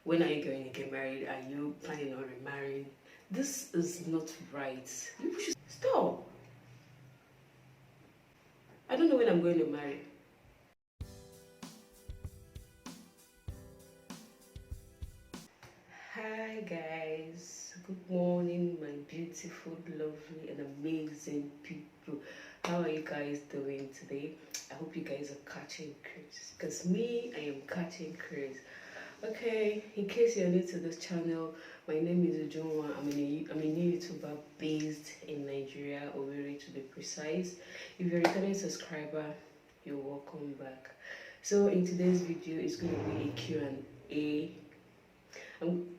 When are you going to get married? Are you planning on remarrying? This is not right. You should stop. I don't know when I'm going to marry. Hi guys, good morning my beautiful, lovely and amazing people. How are you guys doing today? I hope you guys are catching cruise, because me, I am catching cruise. Okay, in case you're new to this channel, my name is Ujunwa. I'm a new YouTuber based in Nigeria, Owerri to be precise. If you're a returning subscriber, you're welcome back. So in today's video, it's going to be a Q&A.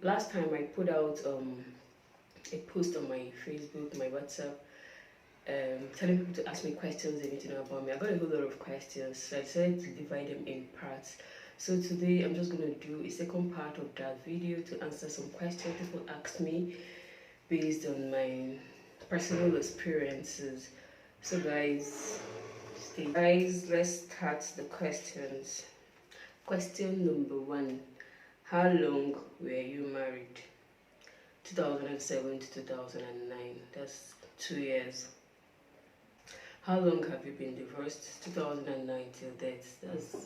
Last time I put out a post on my Facebook, my WhatsApp, telling people to ask me questions they need to know about me. I got a whole lot of questions, so I decided to divide them in parts. So today I'm just going to do a second part of that video to answer some questions people asked me based on my personal experiences. So guys, let's start the questions. Question number 1. How long were you married? 2007 to 2009. That's 2 years. How long have you been divorced? 2009 till death. That's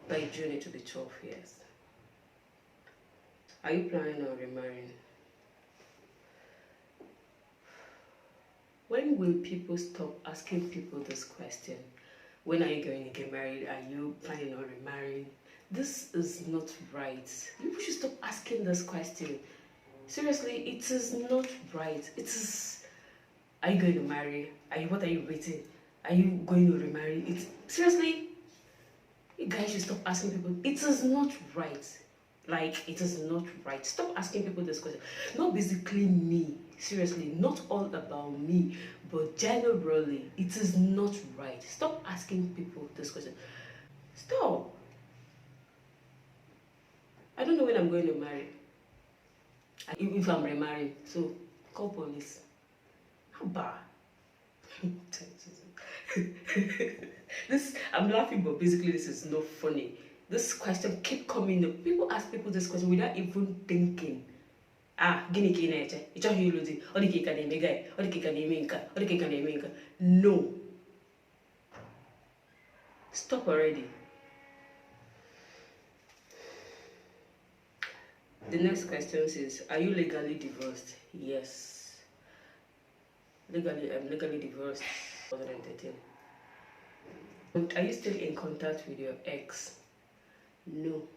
by June it will be 12 years. Are you planning on remarrying? When will people stop asking people this question? When are you going to get married? Are you planning on remarrying? This is not right. People should stop asking this question. Seriously, it is not right. It is, are you going to marry? What are you waiting? Are you going to remarry? Seriously, you guys should stop asking people. It is not right. Like, it is not right. Stop asking people this question. Not basically me. Seriously, not all about me, but generally, it is not right. Stop asking people this question. Stop. I don't know when I'm going to marry. If I'm remarrying, so call police. How bad? I'm laughing, but basically this is not funny. This question keep coming up. People ask people this question without even thinking. Gini ki neche. Icho hiludi. Odiki ka neme guy. Odiki ka neme nka. Odiki ka neme nka. No. Stop already. The next question is, are you legally divorced? Yes. I'm legally divorced. 2013. Are you still in contact with your ex? No.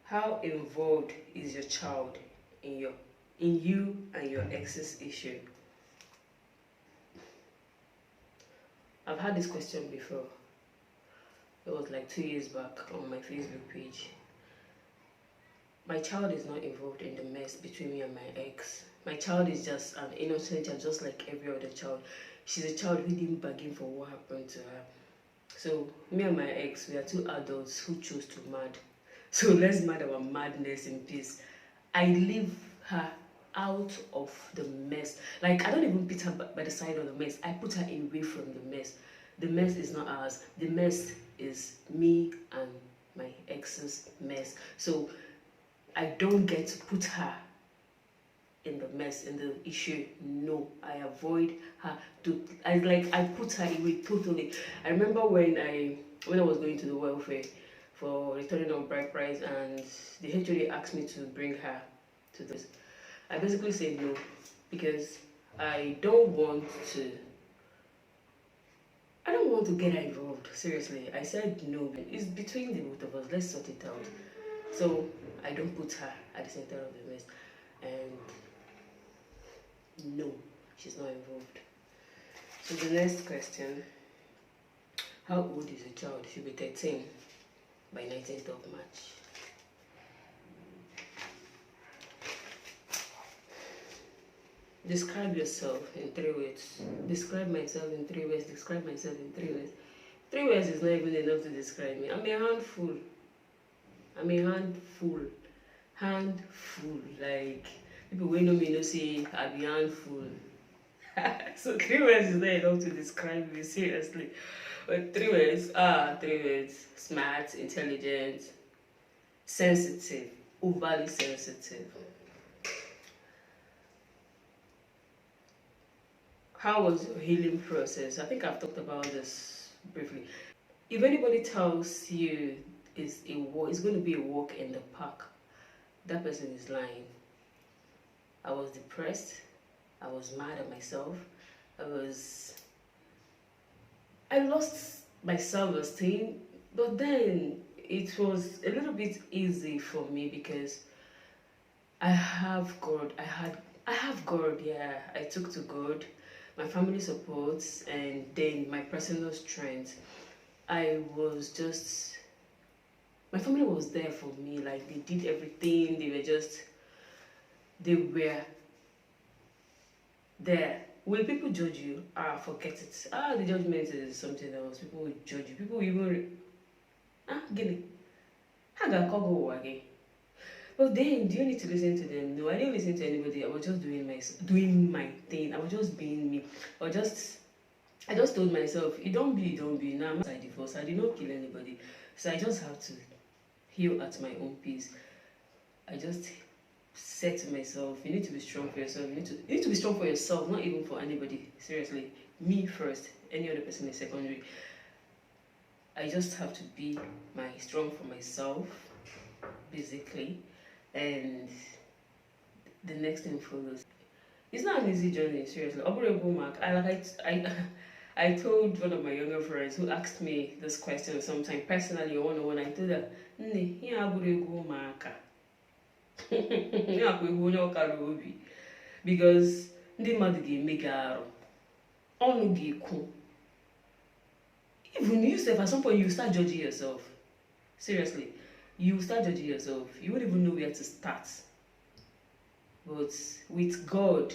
How involved is your child in you and your ex's issue? I've had this question before. It was like 2 years back on my Facebook page. My child is not involved in the mess between me and my ex. My child is just an innocent child, just like every other child. She's a child who didn't bargain for what happened to her. So me and my ex, we are two adults who chose to mad. So let's mad our madness in peace. I leave her out of the mess. Like, I don't even put her by the side of the mess. I put her away from the mess. The mess is not ours. The mess is me and my ex's mess. So I don't get to put her in the mess, in the issue. No, I avoid her. I put her away totally. I remember when I was going to the welfare for returning on bride price, and the HOD asked me to bring her to this. I basically said no, because I don't want to get her involved. Seriously, I said no. It's between the both of us. Let's sort it out. So I don't put her at the center of the mess. And no, she's not involved. So the next question: how old is the child? She'll be 13 by 19th of March. Describe yourself in 3 words. Describe myself in 3 words. Describe myself in 3 words. 3 words is not even enough to describe me. I'm a handful. I'm a handful. Handful. Like, people who know me know say I be handful. So 3 words is not enough to describe me, seriously. But three words: smart, intelligent, sensitive, overly sensitive. How was your healing process? I think I've talked about this briefly. If anybody tells you it's going to be a walk in the park, that person is lying. I was depressed. I was mad at myself. I lost my self-esteem, but then it was a little bit easy for me because I have God. I have God, yeah. I took to God, my family supports, and then my personal strength. I was just my family was there for me. Like they did everything. They were there. Will people judge you? Forget it. The judgment is something else. People will judge you. People will even gini. How ga go again? But then, do you need to listen to them? No, I didn't listen to anybody. I was just doing my thing. I was just being me. I just told myself, you don't be, you don't be. Now I'm I divorce. I did not kill anybody, so I just have to heal at my own pace. I just said to myself, you need to be strong for yourself. You need to be strong for yourself, not even for anybody. Seriously, me first. Any other person is secondary. I just have to be strong for myself, basically, and the next thing follows. It's not an easy journey, seriously. I told one of my younger friends who asked me this question sometime personally or one-on-one. I told her, "Nne, ihe abụrụ egwu ụmụaka." Ihe akwa egwu onye ọkara obi. Because ndị mmadụ ga-eme gị arụ. Ọnụ ga-ekwu. Even you self, at some point you start judging yourself. Seriously, you start judging yourself. You won't even know where to start. But with God,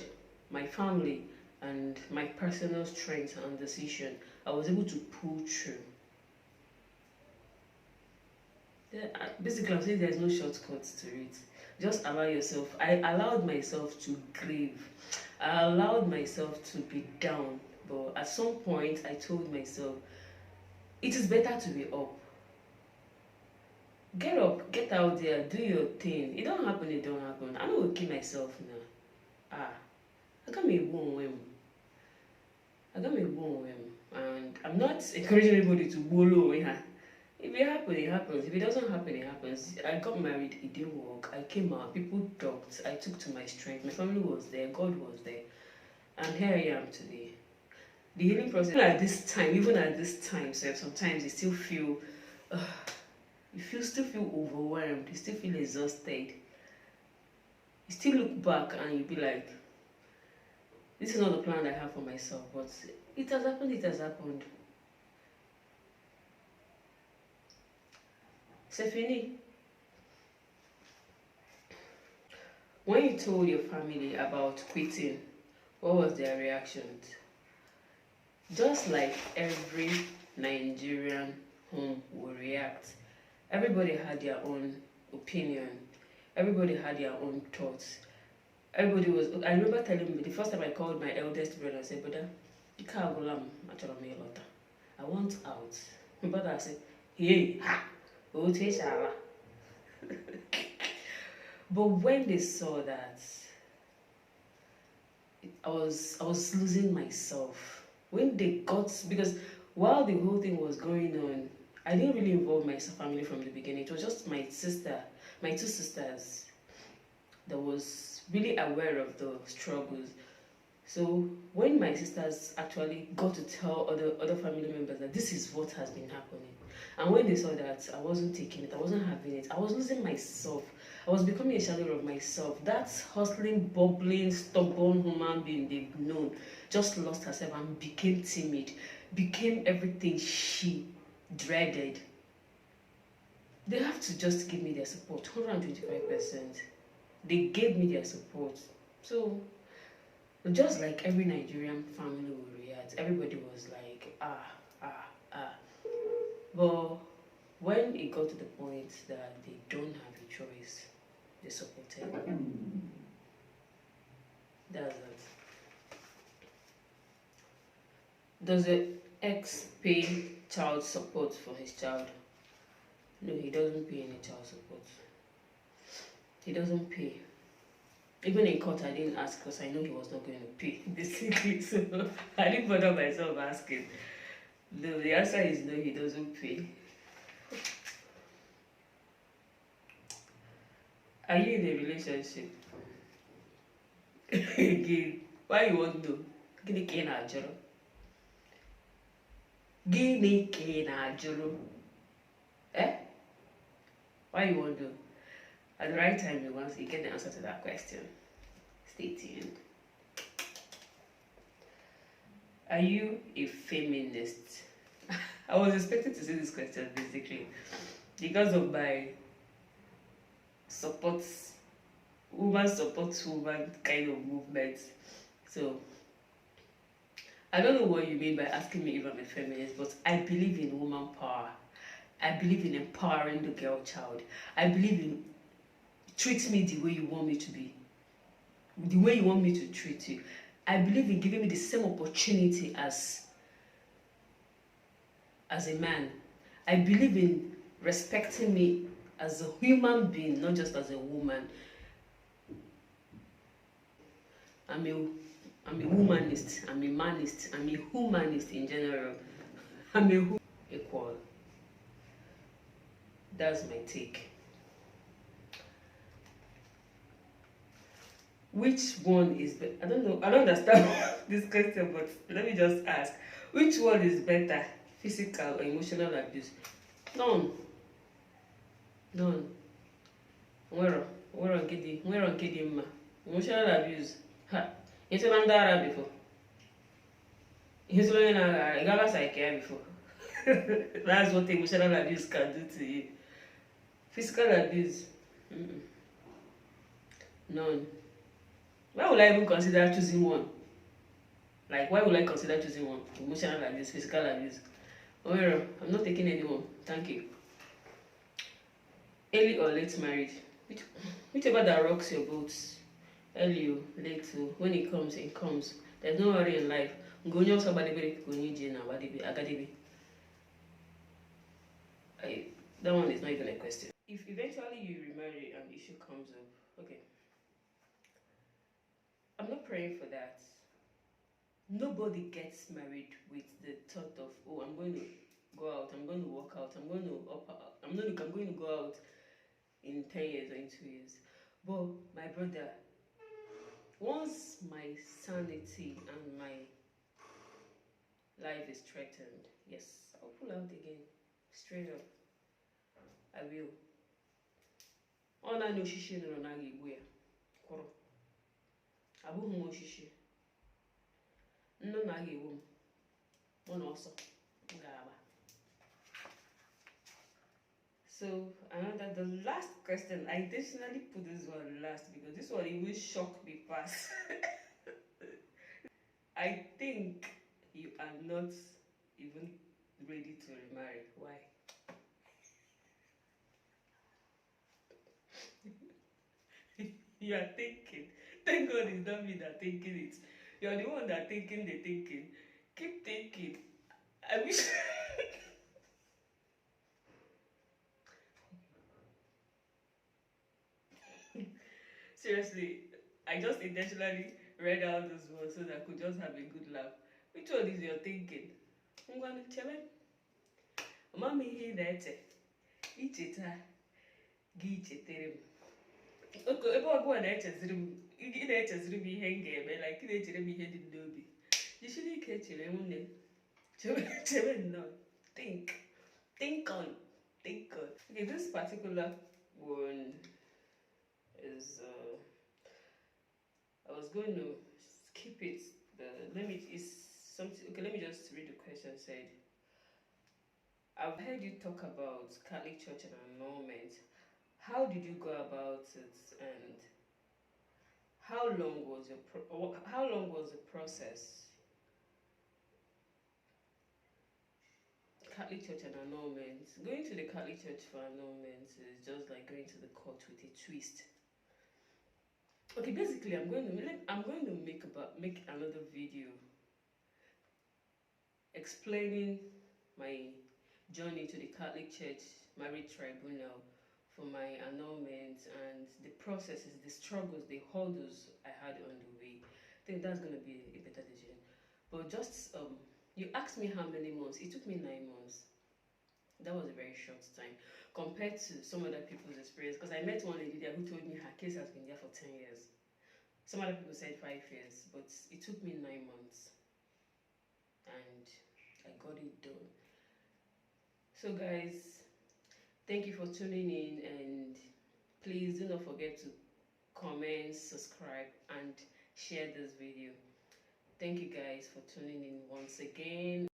my family, and my personal strength and decision, I was able to pull through. Basically, I'm saying there's no shortcuts to it. Just allow yourself. I allowed myself to grieve. I allowed myself to be down. But at some point, I told myself, it is better to be up. Get up, get out there, do your thing. It don't happen, it don't happen. I'm not gonna kill myself now. I got me one whim. And I'm not encouraging everybody to wallow in her. If it happens, it happens. If it doesn't happen, it happens. I got married, it didn't work. I came out, people talked, I took to my strength. My family was there, God was there. And here I am today. The healing process, even at this time, so sometimes you still feel, still feel overwhelmed, you still feel exhausted. You still look back and you be like, this is not the plan I have for myself, but it has happened. Stephanie, when you told your family about quitting, what was their reaction? Just like every Nigerian home will react, everybody had their own opinion, everybody had their own thoughts. I remember telling me the first time I called my eldest brother, I said, "Brother, I want out." My brother said, "Hey, but when they saw that, I was losing myself. When they got, because while the whole thing was going on, I didn't really involve my family from the beginning. It was just my two sisters that was really aware of the struggles. So when my sisters actually got to tell other family members that this is what has been happening, and when they saw that I wasn't taking it, I wasn't having it, I was losing myself. I was becoming a shadow of myself. That hustling, bubbling, stubborn human being they've known just lost herself and became timid, became everything she dreaded. They have to just give me their support, 125%. They gave me their support. So, just like every Nigerian family will react, everybody was like, But when it got to the point that they don't have a choice, they supported me. That's it. Does the ex pay child support for his child. No, he doesn't pay any child support. He doesn't pay. Even in court, I didn't ask because I know he was not going to pay, basically. So I didn't bother myself asking. The answer is no, he doesn't pay. Are you in a relationship? Again, why you want to? Gini ka ị na-ajụrụ? Gini ka ị na-ajụrụ? Eh? Why you want to? At the right time, you get the answer to that question. Stay tuned. Are you a feminist? I was expecting to see this question basically because of my woman supports woman kind of movement. So I don't know what you mean by asking me if I'm a feminist, but I believe in woman power. I believe in empowering the girl child. I believe in treat me the way you want me to be, the way you want me to treat you. I believe in giving me the same opportunity as a man. I believe in respecting me as a human being, not just as a woman. I'm a womanist, I'm a manist, I'm a humanist in general. I'm a equal. That's my take. Which one is better? I don't know. I don't understand this question, but let me just ask. Which one is better? Physical or emotional abuse? None. None. Where on kidi ma? Emotional abuse. Ha. You told Andara before. You told me Gala Psyche before. That's what emotional abuse can do to you. Physical abuse. None. Why would I even consider choosing one? Like, why would I consider choosing one? Emotional abuse, physical abuse. Oh, I'm not taking anyone. Thank you. Early or late marriage? Whichever that rocks your boat. Early or late, when it comes, it comes. There's no worry in life. That one is not even a question. If eventually you remarry and issue comes up, okay. I'm not praying for that. Nobody gets married with the thought of, oh, I'm going to go out, I'm going to walk out, I'm going to go out in 10 years or in 2 years. But my brother, once my sanity and my life is threatened, yes, I'll pull out again. Straight up. I will. All I know shishi no nagi igwe. Kworo. Abuhu mo shishi. No nagi igwe. One also. So the last question, I intentionally put this one last because this one even shocked me past. I think you are not even ready to remarry. Why? You are thinking. Thank God it's not me that thinking it. You're the one that thinking the thinking. Keep thinking. I wish. Seriously, I just intentionally read out those words so that I could just have a good laugh. Which one is your thinking? I'm going to tell him. Mommy, here that icheta gi chetere m. Okay, ebe ọgụ na-echeziri m, ị na-echeziri m ihe m ga-eme, like ị na-echere m ihe dị n'obi. Jisiri ike chere nwunne. Chere nnọọ. Think on. Okay, this particular one is I was going to skip it. Let me just read the question. Said, I've heard you talk about Catholic Church and annulment. How did you go about it, and how long was the process? Catholic Church and annulment. Going to the Catholic Church for annulment is just like going to the court with a twist. Okay, basically, I'm going to make another video explaining my journey to the Catholic Church Marriage Tribunal, for my annulment, and the processes, the struggles, the hurdles I had on the way. I think that's going to be a better decision. But just, you asked me how many months. It took me 9 months. That was a very short time compared to some other people's experience. Because I met one lady there who told me her case has been there for 10 years. Some other people said 5 years, but it took me 9 months. And I got it done. So guys, thank you for tuning in, and please do not forget to comment, subscribe, and share this video. Thank you guys for tuning in once again.